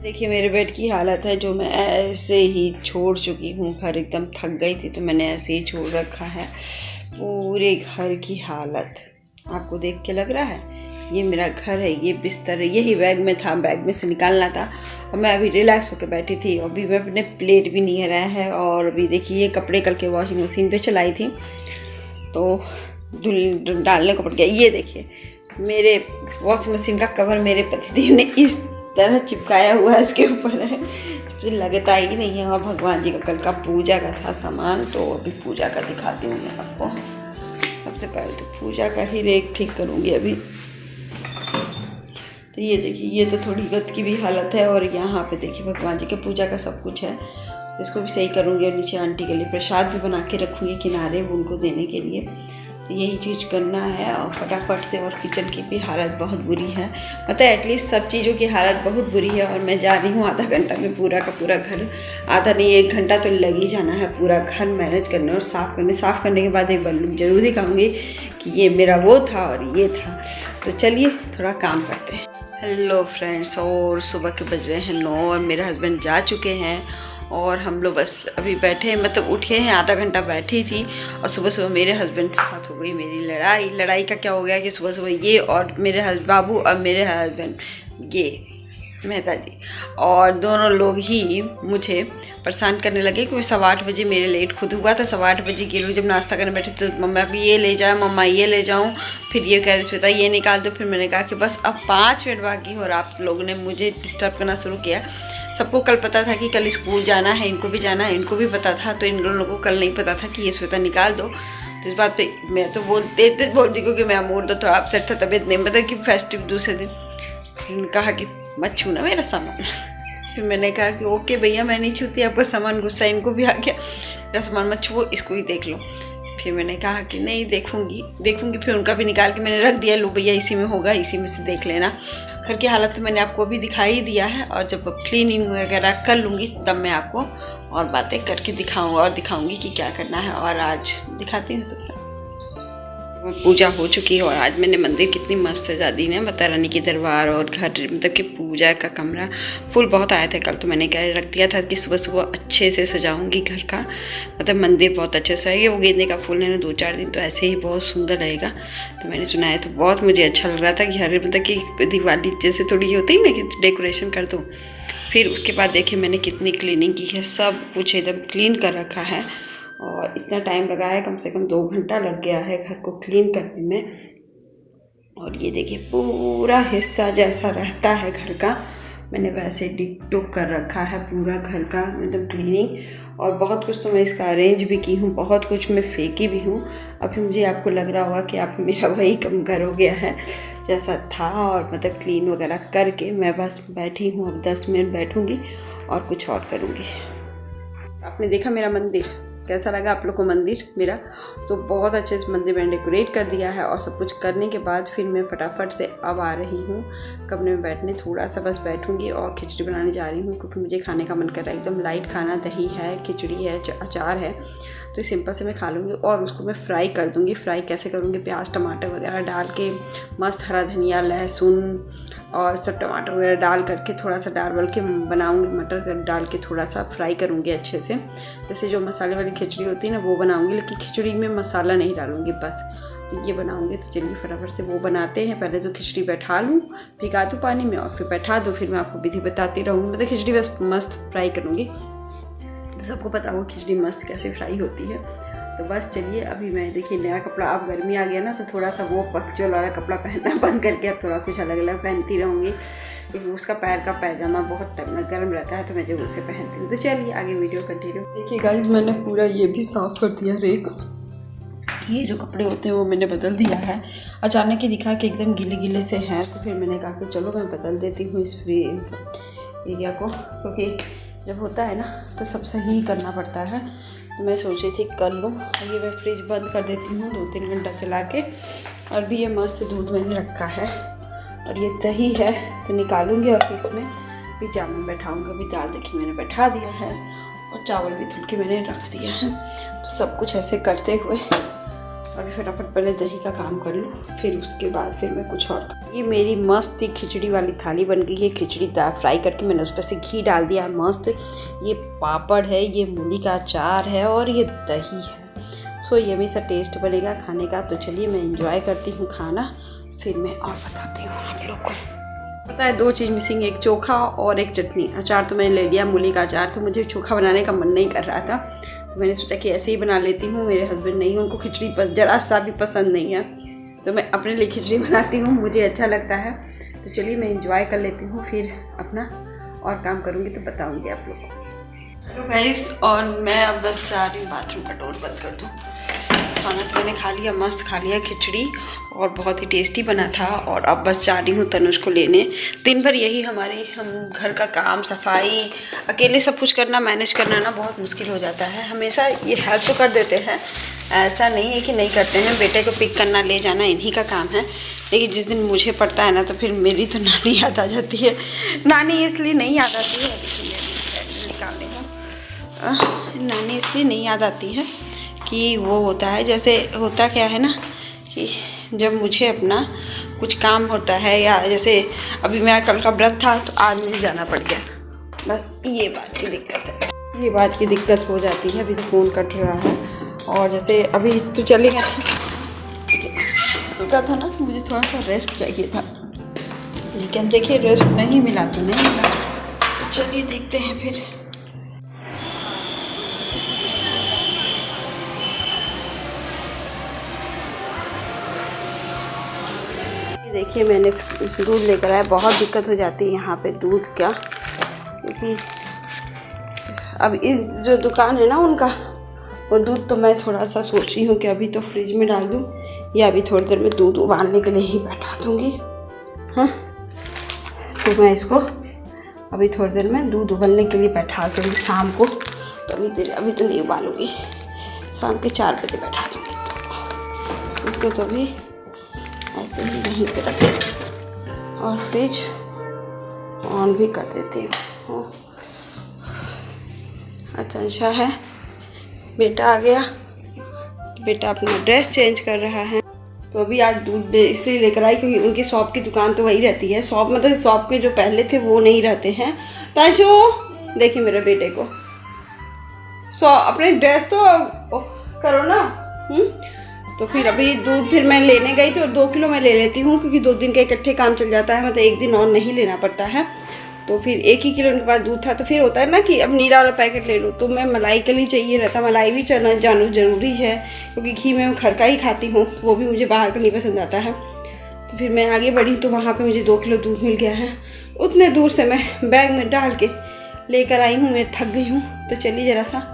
देखिए मेरे बेड की हालत है, जो मैं ऐसे ही छोड़ चुकी हूँ। घर एकदम थक गई थी तो मैंने ऐसे ही छोड़ रखा है। पूरे घर की हालत आपको देख के लग रहा है ये मेरा घर है, ये बिस्तर है, यही बैग में था, बैग में से निकालना था और मैं अभी रिलैक्स होकर बैठी थी। अभी मैं अपने प्लेट भी नहीं हराया है और अभी देखिए ये कपड़े कल के वॉशिंग मशीन पे चलाई थी तो धुल डालने को पड़ गया। ये देखिए मेरे वॉशिंग मशीन का कवर मेरे पतिदेव ने इस तरह चिपकाया हुआ है, इसके ऊपर है, मुझे लगता ही नहीं है। और भगवान जी का कल का पूजा का था सामान, तो अभी पूजा का दिखाती हूँ मैं आपको। सबसे पहले तो पूजा का ही रेक ठीक करूँगी अभी। तो ये देखिए ये तो थोड़ी गद की भी हालत है और यहाँ पे देखिए भगवान जी के पूजा का सब कुछ है, तो इसको भी सही करूँगी। और नीचे आंटी के लिए प्रसाद भी बना के रखूँगी किनारे उनको देने के लिए, तो यही चीज़ करना है। और फटाफट से, और किचन की भी हालत बहुत बुरी है, मतलब एटलीस्ट सब चीज़ों की हालत बहुत बुरी है। और मैं जा रही हूँ आधा घंटा में पूरा का पूरा घर, आधा नहीं 1 घंटा तो लग ही जाना है पूरा घर मैनेज करने और साफ़ करने। साफ़ करने के बाद एक बार जरूर दिखाऊंगी कि ये मेरा वो था और ये था। तो चलिए थोड़ा काम करते हैं। हेलो फ्रेंड्स, और सुबह के बज रहे हैं 9 और मेरे हस्बैंड जा चुके हैं और हम लोग बस अभी बैठे हैं, मतलब उठे हैं। आधा घंटा बैठी थी और सुबह सुबह मेरे हस्बैंड के साथ हो गई मेरी लड़ाई का क्या हो गया कि सुबह सुबह ये और मेरे बाबू और मेरे हस्बैंड ये मेहता जी और दोनों लोग ही मुझे परेशान करने लगे कि 8:15 बजे मेरे लेट खुद हुआ था। 8:15 बजे के लोग जब नाश्ता करने बैठे तो मम्मा को ये ले जाओ, मम्मा ये ले जाऊँ, फिर ये कह रहे श्वेता ये निकाल दो। फिर मैंने कहा कि बस अब 5 मिनट बाकी और आप लोगों ने मुझे डिस्टर्ब करना शुरू किया। सबको कल पता था कि कल स्कूल जाना है, इनको भी जाना है, इनको भी पता था, तो इन लोगों को कल नहीं पता था कि ये श्वेता निकाल दो। तो इस बात पे मैं तो बोलती क्योंकि मैं मूड तो थोड़ा अपसेट था, तबीयत नहीं पता कि फेस्टिव दूसरे दिन। फिर कहा कि मत छूना मेरा सामान। फिर मैंने कहा कि ओके भैया मैं नहीं छूती आपका सामान। गुस्सा इनको भी आ गया, मेरा सामान मत छुओ, इसको ही देख लो। फिर मैंने कहा कि नहीं देखूंगी। फिर उनका भी निकाल के मैंने रख दिया, लो भैया इसी में होगा, इसी में से देख लेना। घर की हालत तो मैंने आपको अभी दिखाई दिया है और जब क्लीनिंग वगैरह कर लूँगी तब मैं आपको और बातें करके दिखाऊंगी कि क्या करना है। और आज दिखाती हूँ। तो पूजा हो चुकी है और आज मैंने मंदिर कितनी मस्त सजा दी ना, माता रानी की दरबार और घर, मतलब कि पूजा का कमरा फूल बहुत आए थे कल, तो मैंने क्या रख दिया था कि सुबह सुबह अच्छे से सजाऊंगी घर का, मतलब मंदिर बहुत अच्छे से आएगी। वो गेंदे का फूल है ना 2-4 दिन तो ऐसे ही बहुत सुंदर रहेगा। तो मैंने सुना है तो बहुत मुझे अच्छा लग रहा था कि हर मतलब कि दिवाली जैसे थोड़ी होती है ना कि डेकोरेशन कर दो। फिर उसके बाद देखिए मैंने कितनी क्लीनिंग की है, सब कुछ एकदम क्लीन कर रखा है और इतना टाइम लगा है, कम से कम 2 घंटा लग गया है घर को क्लीन करने में। और ये देखिए पूरा हिस्सा जैसा रहता है घर का मैंने वैसे डिटो कर रखा है पूरा घर का, मतलब क्लीनिंग। और बहुत कुछ तो मैं इसका अरेंज भी की हूँ, बहुत कुछ मैं फेंकी भी हूँ। अभी मुझे आपको लग रहा होगा कि आप मेरा वही कम घर हो गया है जैसा था। और मतलब क्लीन वगैरह करके मैं बस बैठी हूँ, अब 10 मिनट बैठूँगी और कुछ और करूँगी। आपने देखा मेरा मंदिर कैसा लगा आप लोग को मंदिर मेरा? तो बहुत अच्छे से मंदिर मैंने डेकोरेट कर दिया है और सब कुछ करने के बाद फिर मैं फटाफट से अब आ रही हूँ कमरे में बैठने। थोड़ा सा बस बैठूँगी और खिचड़ी बनाने जा रही हूँ क्योंकि मुझे खाने का मन कर रहा है। एकदम लाइट खाना, दही है, खिचड़ी है, अचार है, तो सिंपल से मैं खा लूँगी। और उसको मैं फ्राई कर दूँगी। फ्राई कैसे करूँगी? प्याज टमाटर वगैरह डाल के मस्त, हरा धनिया लहसुन और सब टमाटर वगैरह डाल करके थोड़ा सा डाल के बनाऊँगी। मटर डाल के थोड़ा सा फ्राई करूँगी अच्छे से, जैसे जो मसाले वाली खिचड़ी होती है ना वो बनाऊँगी, लेकिन खिचड़ी में मसाला नहीं डालूँगी बस, तो ये बनाऊँगी। तो चलिए फटाफट से वो बनाते हैं। पहले तो खिचड़ी बैठा लूँ, भिगा दूँ पानी में और फिर बैठा दूँ, फिर मैं आपको विधि बताती रहूँगी। मतलब खिचड़ी बस मस्त फ्राई करूँगी, तो सबको पता होगा खिचड़ी मस्त कैसे फ्राई होती है। तो बस चलिए अभी मैं देखिए नया कपड़ा, अब गर्मी आ गया ना तो थोड़ा सा वो पकचोल वाला कपड़ा पहनना बंद करके अब थोड़ा कुछ अलग अलग पहनती रहूँगी, क्योंकि उसका पैर का पैजामा बहुत गर्म रहता है तो मैं जब उसे पहनती हूँ। तो चलिए आगे वीडियो कंटिन्यू। देखिए गाइस मैंने पूरा ये भी साफ़ कर दिया रेक, ये जो कपड़े होते हैं वो मैंने बदल दिया है। अचानक ही दिखा कि एकदम गीले गीले से हैं, तो फिर मैंने कहा कि चलो मैं बदल देती हूँ इस फ्री एरिया को, क्योंकि जब होता है ना तो सब सही करना पड़ता है। तो मैं सोची थी कर लूँ। ये मैं फ्रिज बंद कर देती हूँ 2-3 घंटा चला के। और भी ये मस्त दूध मैंने रखा है और ये दही है तो निकालूंगी और इसमें भी जामुन बैठाऊँगी। अभी दाल देखिए मैंने बैठा दिया है और चावल भी धुल के मैंने रख दिया है। तो सब कुछ ऐसे करते हुए अभी फटाफट पहले दही का काम कर लूँ, फिर उसके बाद फिर मैं कुछ और। ये मेरी मस्त खिचड़ी वाली थाली बन गई है। खिचड़ी दाल फ्राई करके मैंने उस पर से घी डाल दिया है मस्त। ये पापड़ है, ये मूली का अचार है और ये दही है। सो यमी सा टेस्ट बनेगा खाने का। तो चलिए मैं इंजॉय करती हूँ खाना, फिर मैं और बताती हूँ आप लोग को। पता है 2 चीज़ मिसिंग, एक चोखा और एक चटनी। अचार तो मैंने ले लिया, मूली का अचार। तो मुझे चोखा बनाने का मन नहीं कर रहा था, तो मैंने सोचा कि ऐसे ही बना लेती हूँ। मेरे हस्बैंड नहीं, उनको खिचड़ी ज़रा सा भी पसंद नहीं है, तो मैं अपने लिए खिचड़ी बनाती हूँ, मुझे अच्छा लगता है। तो चलिए मैं इंजॉय कर लेती हूँ, फिर अपना और काम करूँगी तो बताऊँगी आप लोग को। हेलो गाइस, और मैं अब बस जा रही हूँ बाथरूम का डोर बंद कर दूँ। खाना तो मैंने खा लिया, मस्त खा लिया खिचड़ी, और बहुत ही टेस्टी बना था। और अब बस जा रही हूँ तनुज को लेने। दिन भर यही हम घर का काम, सफाई, अकेले सब कुछ करना, मैनेज करना ना बहुत मुश्किल हो जाता है। हमेशा ये हेल्प तो कर देते हैं, ऐसा नहीं है कि नहीं करते हैं। बेटे को पिक करना, ले जाना इन्हीं का काम है। लेकिन जिस दिन मुझे पड़ता है ना, तो फिर मेरी तो नानी याद आ जाती है। नानी इसलिए नहीं याद आती है, निकालने का नानी इसलिए नहीं याद आती है कि वो होता है, जैसे होता क्या है ना कि जब मुझे अपना कुछ काम होता है, या जैसे अभी मेरा कल का व्रत था तो आज मुझे जाना पड़ गया, बस ये बात की दिक्कत है। ये बात की दिक्कत हो जाती है। अभी तो फ़ोन कट रहा है, और जैसे अभी तो चलेगा था ना, तो मुझे थोड़ा सा रेस्ट चाहिए था, लेकिन देखिए रेस्ट नहीं मिला तो नहीं मिला। चलिए देखते हैं फिर। देखिए मैंने दूध लेकर आया। बहुत दिक्कत हो जाती है यहाँ पे दूध का, क्योंकि अब इस जो दुकान है ना उनका, वो दूध तो मैं थोड़ा सा सोच रही हूँ कि अभी तो फ्रिज में डाल दूँ, या अभी थोड़ी देर में दूध उबालने के लिए ही बैठा दूँगी। हाँ, तो मैं इसको अभी थोड़ी देर में दूध उबालने के लिए बैठा दूँगी शाम को। तो अभी तो नहीं उबालूँगी, शाम के 4 बजे बैठा दूँगी इसको। तो अभी ऐसे ही वहीं पे रख देती हूँ और फ्रिज ऑन भी कर देती हूँ। अच्छा है, बेटा आ गया। बेटा अपना ड्रेस चेंज कर रहा है। तो अभी आज दूध इसलिए लेकर आई क्योंकि उनकी शॉप की दुकान तो वही रहती है। शॉप मतलब शॉप के जो पहले थे वो नहीं रहते हैं। ताशो देखिए मेरे बेटे को, अपने ड्रेस तो करो ना। तो फिर अभी दूध फिर मैं लेने गई थी, और 2 किलो मैं ले लेती हूँ, क्योंकि 2 दिन का इकट्ठे काम चल जाता है, मतलब एक दिन और नहीं लेना पड़ता है। तो फिर 1 ही किलो उनके पास दूध था। तो फिर होता है ना कि अब नीला वाला पैकेट ले लो, तो मैं मलाई के लिए चाहिए रहता। मलाई भी जाना ज़रूरी है, क्योंकि घी मैं घर का ही खाती हूँ, वो भी मुझे बाहर का नहीं पसंद आता है। तो फिर मैं आगे बढ़ी तो वहाँ पर मुझे 2 किलो दूध मिल गया है। उतने दूर से मैं बैग में डाल के लेकर आई हूँ। मैं थक गई हूँ, तो चलिए ज़रा सा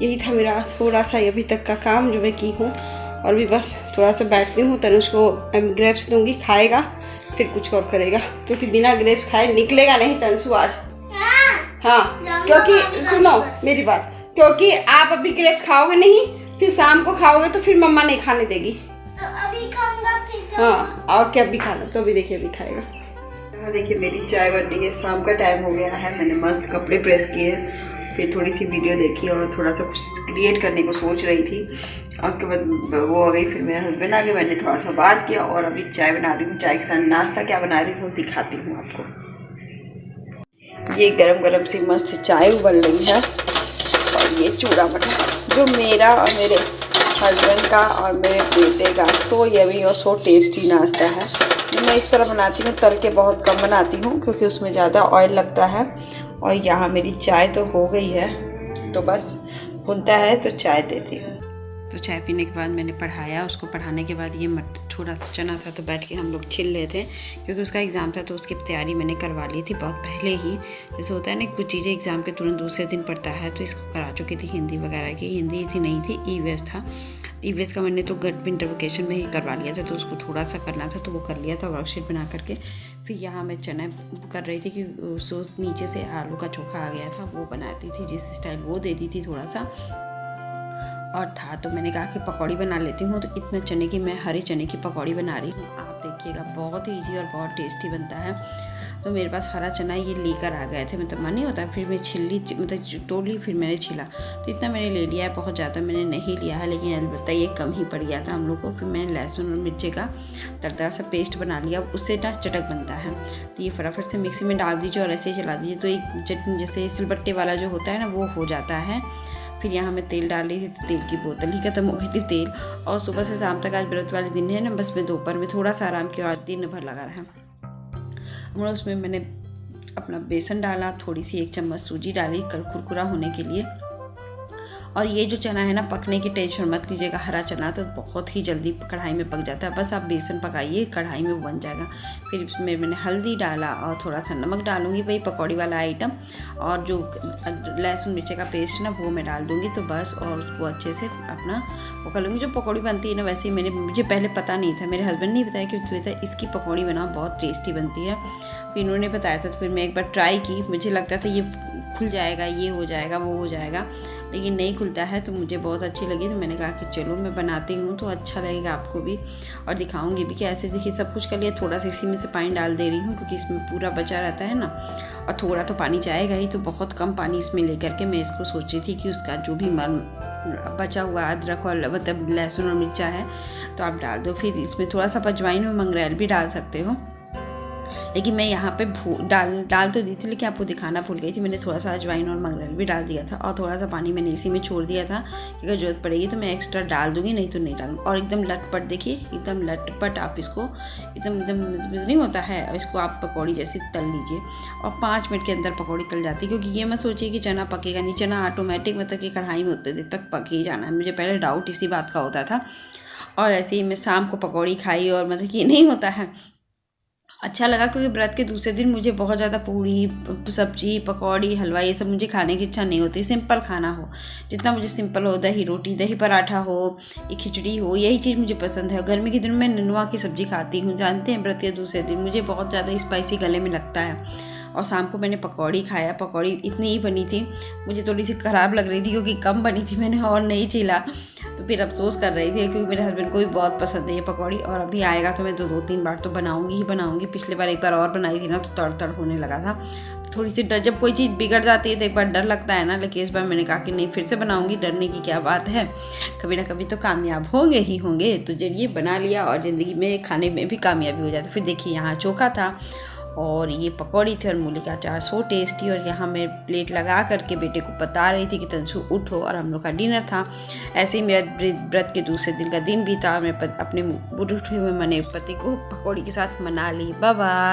यही था मेरा थोड़ा सा अभी तक का काम जो मैं की हूँ। और भी बस थोड़ा सा बैठती हूँ। तनुज को ग्रेप्स दूंगी, खाएगा, फिर कुछ और करेगा, क्योंकि बिना ग्रेप्स खाए निकलेगा नहीं तंसु आज। हाँ, क्योंकि सुनो मेरी बात, क्योंकि आप अभी ग्रेप्स खाओगे नहीं, फिर शाम को खाओगे तो फिर मम्मा नहीं खाने देगी। तो अभी खाऊंगा फिर। हाँ, और क्या अभी खाना, तो अभी देखिए अभी खाएगा। देखिए मेरी चाय बन रही है, शाम का टाइम हो गया है। मैंने मस्त कपड़े प्रेस किए, फिर थोड़ी सी वीडियो देखी और थोड़ा सा कुछ क्रिएट करने को सोच रही थी। और उसके बाद वो आ गई, फिर मेरे हस्बैंड आ गए, मैंने थोड़ा सा बात किया, और अभी चाय बना रही हूँ। चाय के साथ नाश्ता क्या बना रही हूँ दिखाती हूँ आपको। ये गरम गरम सी मस्त चाय उबल रही है, और ये चूड़ा मटर जो मेरा और मेरे हस्बैंड का और मेरे बेटे का सो यमी और सो टेस्टी नाश्ता है। मैं इस तरह बनाती हूँ, तल के बहुत कम बनाती हूँ, क्योंकि उसमें ज़्यादा ऑयल लगता है। और यहाँ मेरी चाय तो हो गई है, तो बस भुनता है तो चाय देती हूँ। तो चाय पीने के बाद मैंने पढ़ाया उसको। पढ़ाने के बाद ये थोड़ा सा चना था, तो बैठ के हम लोग छिल रहे थे, क्योंकि उसका एग्ज़ाम था, तो उसकी तैयारी मैंने करवा ली थी बहुत पहले ही। जैसे होता है ना, कुछ चीज़ें एग्ज़ाम के तुरंत दूसरे दिन पढ़ता है, तो इसको करा चुकी थी हिंदी वगैरह की। हिंदी थी नहीं थी, ईवीएस था। ईवीएस का मैंने तो विंटर वेकेशन में ही करवा लिया था, तो उसको थोड़ा सा करना था, तो वो कर लिया था वर्कशीट बना करके। फिर यहाँ मैं चना कर रही थी कि सोच नीचे से आलू का चोखा आ गया था, वो बनाती थी, जिस स्टाइल वो दे दी थी थोड़ा सा और था। तो मैंने कहा कि पकौड़ी बना लेती हूँ। तो इतना चने की मैं हरे चने की पकौड़ी बना रही हूँ। आप देखिएगा, बहुत ही ईजी और बहुत टेस्टी बनता है। तो मेरे पास हरा चना ये लेकर आ गए थे, मतलब मन नहीं होता, फिर मैं छिली मतलब तोड़ ली, फिर मैंने छिला, तो इतना मैंने ले लिया है, बहुत ज़्यादा मैंने नहीं लिया है, लेकिन अलबत्ता ये कम ही पड़ गया था हम लोग को। फिर मैंने लहसुन और मिर्ची का दरदरा सा पेस्ट बना लिया, उससे ना चटक बनता है। तो ये फटाफट से मिक्सी में डाल दीजिए और ऐसे ही चला दीजिए, तो एक चटनी जैसे सिलबट्टे वाला जो होता है ना वो हो जाता है। फिर यहाँ मैं तेल डाल रही थी, तो तेल की बोतल ही खत्म हो गई थी तेल। और सुबह से शाम तक आज व्रत वाले दिन है ना, बस मैं दोपहर में थोड़ा सा आराम किया और दिन भर लगा रहा। और उसमें मैंने अपना बेसन डाला, थोड़ी सी 1 चम्मच सूजी डाली कुरकुरा होने के लिए। और ये जो चना है ना, पकने की टेंशन मत लीजिएगा, हरा चना तो बहुत ही जल्दी कढ़ाई में पक जाता है, बस आप बेसन पकाइए, कढ़ाई में बन जाएगा। फिर इसमें मैंने हल्दी डाला और थोड़ा सा नमक डालूंगी, वही पकौड़ी वाला आइटम, और जो लहसुन मिर्ची का पेस्ट ना वो मैं डाल दूँगी, तो बस। और उसको अच्छे से अपना वो कर लूँगी। जो पकौड़ी बनती है ना, वैसे ही मुझे पहले पता नहीं था, मेरे हस्बैंड ने बताया कि श्वेता इसकी पकौड़ी बनाओ, बहुत टेस्टी बनती है। फिर इन्होंने बताया था, तो फिर मैं एक बार ट्राई की, मुझे लगता था ये खुल जाएगा, ये हो जाएगा, वो हो जाएगा, लेकिन नहीं खुलता है, तो मुझे बहुत अच्छी लगी। तो मैंने कहा कि चलो मैं बनाती हूँ तो अच्छा लगेगा आपको भी, और दिखाऊंगी भी कि ऐसे। देखिए सब कुछ कर लिया, थोड़ा सा इसी में से पानी डाल दे रही हूँ, क्योंकि इसमें पूरा बचा रहता है ना, और थोड़ा तो पानी जाएगा ही, तो बहुत कम पानी इसमें लेकर के मैं इसको सोच रही थी कि उसका जो भी बचा हुआ अदरक और मतलब लहसुन और मिर्चा है तो आप डाल दो। फिर इसमें थोड़ा सा अजवाइन और मंगरेल भी डाल सकते हो, लेकिन मैं यहाँ पे डाल तो दी थी, लेकिन आपको दिखाना भूल गई थी। मैंने थोड़ा सा अजवाइन और मंगरेल भी डाल दिया था, और थोड़ा सा पानी मैंने इसी में छोड़ दिया था कि अगर जरूरत पड़ेगी तो मैं एक्स्ट्रा डाल दूँगी, नहीं तो नहीं डालूँगी। और एकदम लटपट, देखिए एकदम लटपट आप इसको एकदम नहीं होता है, और इसको आप पकौड़ी जैसी तल लीजिए, और 5 मिनट के अंदर पकौड़ी तल जाती है। क्योंकि ये मत सोचिए कि चना पकेगा नहीं, चना ऑटोमेटिक मतलब कि कढ़ाई में उतने देर तक पक ही जाना है। मुझे पहले डाउट इसी बात का होता था, और ऐसे ही मैं शाम को पकौड़ी खाई, और मतलब कि नहीं होता है, अच्छा लगा। क्योंकि व्रत के दूसरे दिन मुझे बहुत ज़्यादा पूड़ी सब्जी पकौड़ी हलवा ये सब मुझे खाने की इच्छा नहीं होती। सिंपल खाना हो, जितना मुझे सिंपल हो, दही रोटी दही पराठा हो, ये खिचड़ी हो, यही चीज़ मुझे पसंद है। गर्मी के दिन में नेनुआ की सब्ज़ी खाती हूँ, जानते हैं व्रत के दूसरे दिन मुझे बहुत ज़्यादा स्पाइसी गले में लगता है। और शाम को मैंने पकौड़ी खाया, पकौड़ी इतनी ही बनी थी, मुझे थोड़ी सी ख़राब लग रही थी क्योंकि कम बनी थी, मैंने और नहीं छिला, तो फिर अफसोस कर रही थी। क्योंकि मेरे हस्बैंड को भी बहुत पसंद है ये पकौड़ी, और अभी आएगा तो मैं 2-3 बार तो बनाऊंगी ही बनाऊंगी। पिछले बार एक बार और बनाई थी ना, तो तड़ होने लगा था। थोड़ी सी डर, जब कोई चीज़ बिगड़ जाती है तो एक बार डर लगता है ना, लेकिन इस बार मैंने कहा कि नहीं, फिर से बनाऊंगी, डरने की क्या बात है, कभी ना कभी तो कामयाब होंगे ही होंगे। तो जब ये बना लिया और ज़िंदगी में खाने में भी कामयाबी हो जाती। फिर देखिए यहाँ चोखा था और ये पकौड़ी थी और मूली का अचार, सो टेस्टी। और यहाँ मैं प्लेट लगा करके बेटे को बता रही थी कि तंशु उठो, और हम लोग का डिनर था। ऐसे ही मेरा व्रत के दूसरे दिन का दिन भी था, मैं अपने उठे हुए मने पति को पकौड़ी के साथ मना ली। Bye bye.